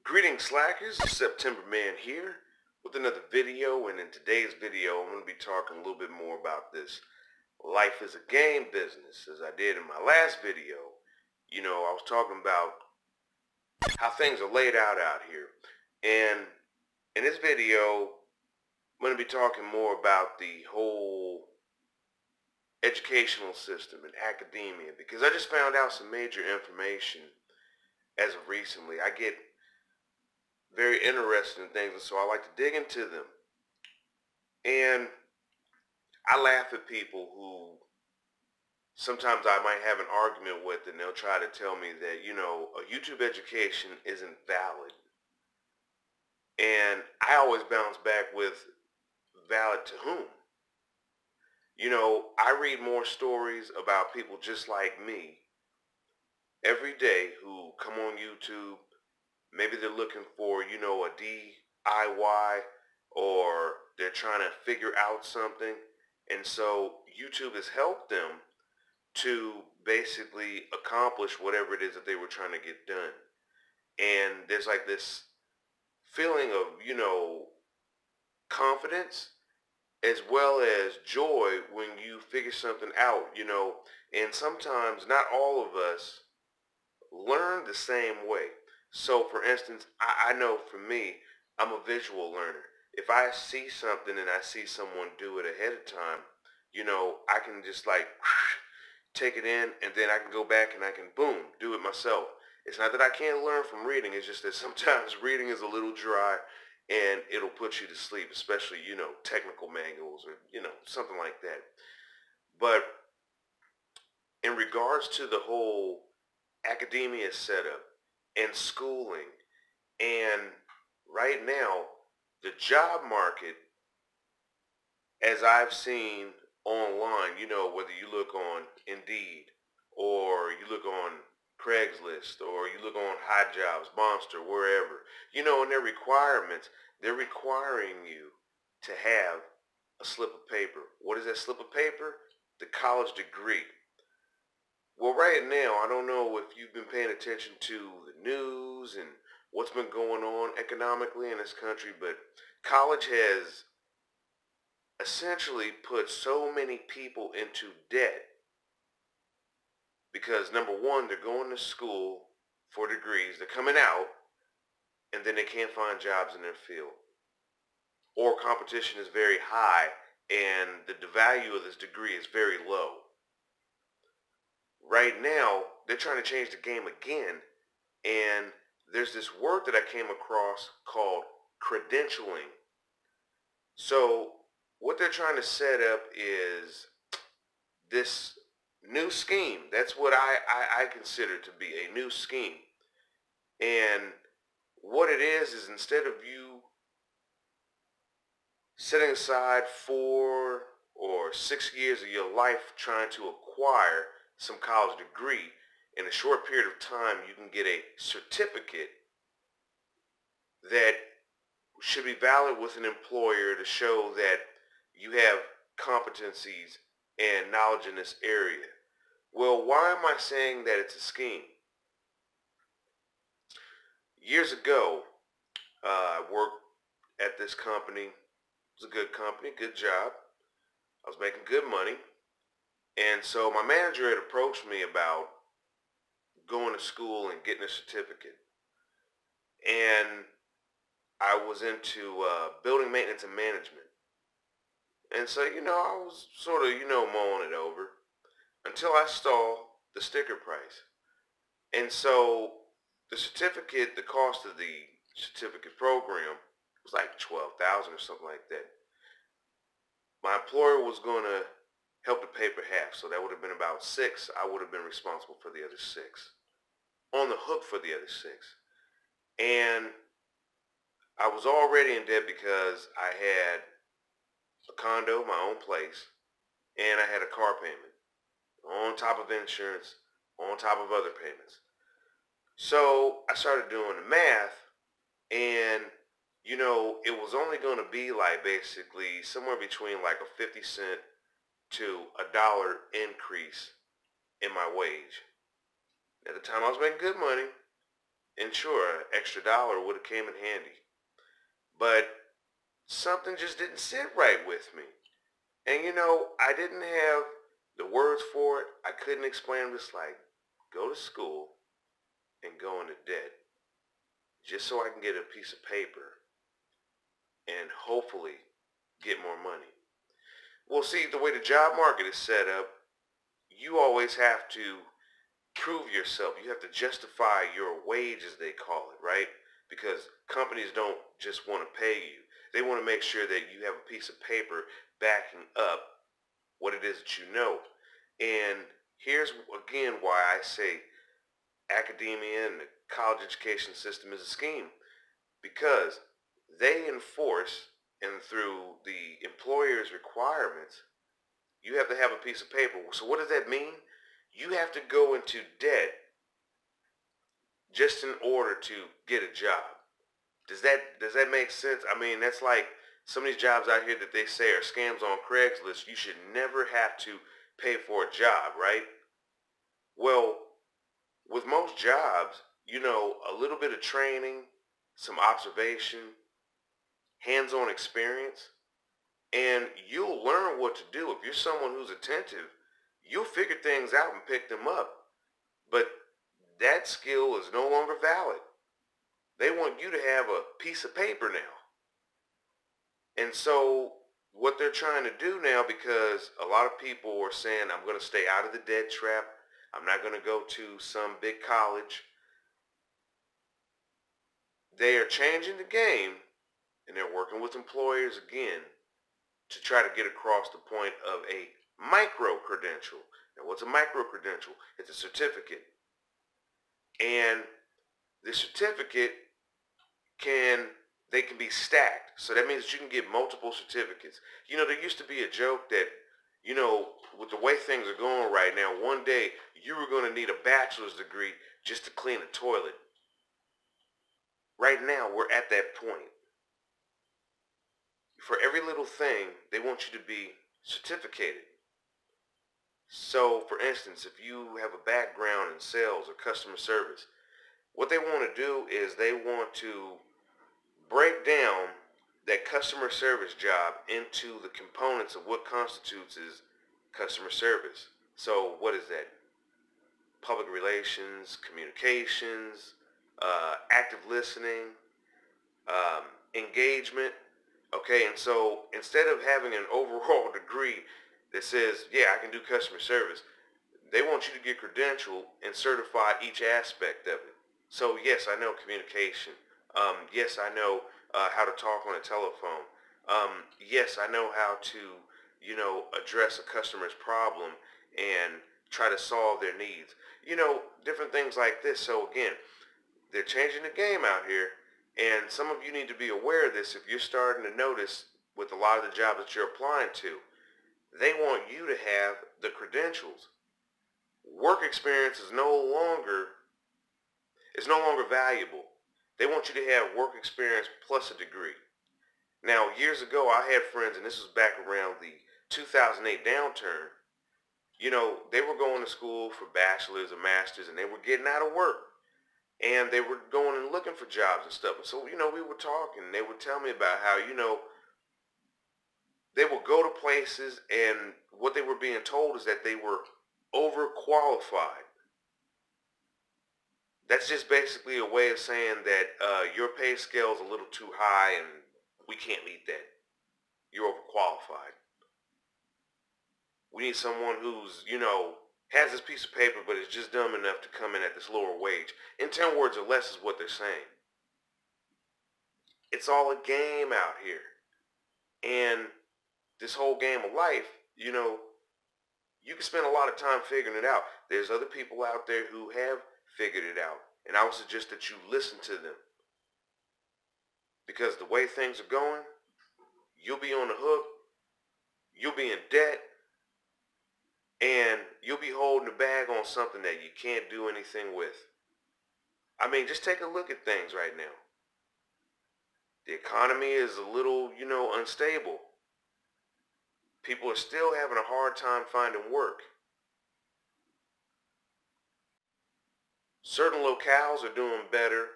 Greetings slackers, September Man here with another video, and in today's video I'm going to be talking a little bit more about this life is a game business. As I did in my last video, I was talking about how things are laid out here, and in this video I'm going to be talking more about the whole educational system and academia, because I just found out some major information as of recently. I get very interested in things, and so I like to dig into them. And I laugh at people who sometimes I might have an argument with, and they'll try to tell me that, a YouTube education isn't valid. And I always bounce back with, valid to whom? I read more stories about people just like me every day who come on YouTube. Maybe they're looking for, a DIY, or they're trying to figure out something. And so YouTube has helped them to basically accomplish whatever it is that they were trying to get done. And there's like this feeling of, confidence as well as joy when you figure something out, and sometimes not all of us learn the same way. So for instance, I know for me, I'm a visual learner. If I see something and I see someone do it ahead of time, I can just like take it in, and then I can go back and I can, boom, do it myself. It's not that I can't learn from reading. It's just that sometimes reading is a little dry and it'll put you to sleep, especially, technical manuals or, something like that. But in regards to the whole academia setup and schooling, and right now the job market, as I've seen online, whether you look on Indeed or you look on Craigslist or you look on Hot Jobs, Monster, wherever, and their requirements, they're requiring you to have a slip of paper. What is that slip of paper? The college degree. Well, right now, I don't know if you've been paying attention to the news and what's been going on economically in this country, but college has essentially put so many people into debt because, number one, they're going to school for degrees, they're coming out, and then they can't find jobs in their field. Or competition is very high and the value of this degree is very low. Right now, they're trying to change the game again, and there's this word that I came across called credentialing. So what they're trying to set up is this new scheme. That's what I consider to be a new scheme. And what it is instead of you setting aside 4 or 6 years of your life trying to acquire some college degree, in a short period of time you can get a certificate that should be valid with an employer to show that you have competencies and knowledge in this area. Well, why am I saying that it's a scheme? Years ago, I worked at this company. It was a good company, good job. I was making good money. And so my manager had approached me about going to school and getting a certificate. And I was into building maintenance and management. And so, I was sort of, mulling it over until I saw the sticker price. And so the certificate, the cost of the certificate program was like $12,000 or something like that. My employer was going to help to pay for half, so that would have been about $6,000. I would have been responsible for the other $6,000, on the hook for the other $6,000. And I was already in debt because I had a condo, my own place, and I had a car payment on top of insurance, on top of other payments. So I started doing the math, and it was only going to be like basically somewhere between like a 50 cent to $1 increase in my wage. At the time I was making good money, And sure, an extra dollar would have came in handy. But something just didn't sit right with me. And I didn't have the words for it. I couldn't explain this like go to school and go into debt just so I can get a piece of paper and hopefully get more money. Well, see, the way the job market is set up, you always have to prove yourself. You have to justify your wage, as they call it, right? Because companies don't just want to pay you. They want to make sure that you have a piece of paper backing up what it is that you know. And here's again why I say academia and the college education system is a scheme. Because they enforce, and through the employer's requirements, you have to have a piece of paper. So what does that mean? You have to go into debt just in order to get a job. Does that make sense? I mean, that's like some of these jobs out here that they say are scams on Craigslist. You should never have to pay for a job, right? Well, with most jobs, a little bit of training, some observation, hands-on experience, and you'll learn what to do. If you're someone who's attentive, you'll figure things out and pick them up. But that skill is no longer valid. They want you to have a piece of paper now. And so what they're trying to do now, because a lot of people are saying, I'm going to stay out of the debt trap. I'm not going to go to some big college. They are changing the game, and they're working with employers again to try to get across the point of a micro-credential. Now, what's a micro-credential? It's a certificate. And the certificate they can be stacked. So that means you can get multiple certificates. There used to be a joke that, with the way things are going right now, one day you were going to need a bachelor's degree just to clean a toilet. Right now, we're at that point. For every little thing, they want you to be certificated. So, for instance, if you have a background in sales or customer service, what they want to do is they want to break down that customer service job into the components of what constitutes as customer service. So what is that? Public relations, communications, active listening, engagement. Okay, and so instead of having an overall degree that says, yeah, I can do customer service, they want you to get credentialed and certify each aspect of it. So yes, I know communication. Yes, I know how to talk on a telephone. Yes, I know how to, address a customer's problem and try to solve their needs. Different things like this. So again, they're changing the game out here, and some of you need to be aware of this if you're starting to notice with a lot of the jobs that you're applying to. They want you to have the credentials. Work experience is no longer valuable. They want you to have work experience plus a degree. Now, years ago, I had friends, and this was back around the 2008 downturn. They were going to school for bachelor's or master's, and they were getting out of work. And they were going and looking for jobs and stuff. And so, we were talking, and they would tell me about how, they would go to places, and what they were being told is that they were overqualified. That's just basically a way of saying that your pay scale is a little too high and we can't meet that. You're overqualified. We need someone who's, has this piece of paper but is just dumb enough to come in at this lower wage. In 10 words or less is what they're saying. It's all a game out here. And this whole game of life, you can spend a lot of time figuring it out. There's other people out there who have figured it out. And I would suggest that you listen to them. Because the way things are going, you'll be on the hook, you'll be in debt, and you'll be holding the bag on something that you can't do anything with. I mean, just take a look at things right now. The economy is a little, unstable. People are still having a hard time finding work. Certain locales are doing better.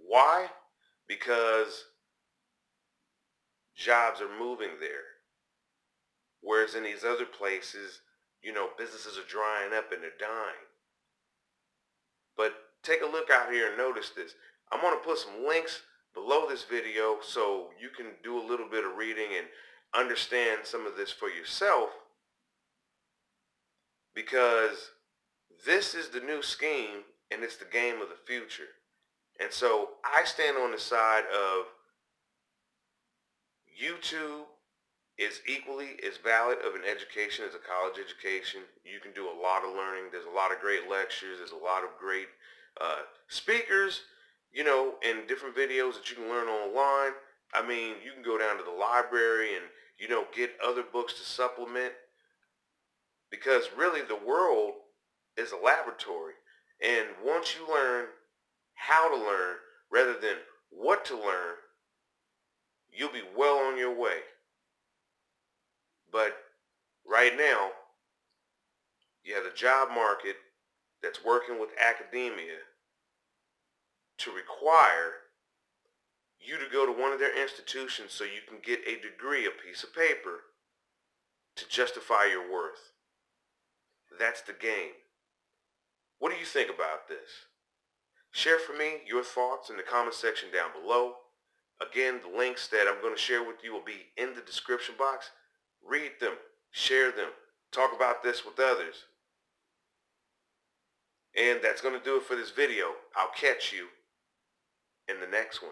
Why? Because jobs are moving there. Whereas in these other places, businesses are drying up and they're dying. But take a look out here and notice this. I'm going to put some links below this video so you can do a little bit of reading and understand some of this for yourself, because this is the new scheme and it's the game of the future. And so I stand on the side of YouTube is equally as valid of an education as a college education. You can do a lot of learning. There's a lot of great lectures. There's a lot of great speakers, and different videos that you can learn online. I mean, you can go down to the library and, get other books to supplement, because really the world is a laboratory. And once you learn how to learn rather than what to learn, you'll be well on your way. But right now, you have the job market that's working with academia to require you to go to one of their institutions so you can get a degree, a piece of paper, to justify your worth. That's the game. What do you think about this? Share for me your thoughts in the comment section down below. Again, the links that I'm going to share with you will be in the description box. Read them, share them, talk about this with others. And that's going to do it for this video. I'll catch you in the next one.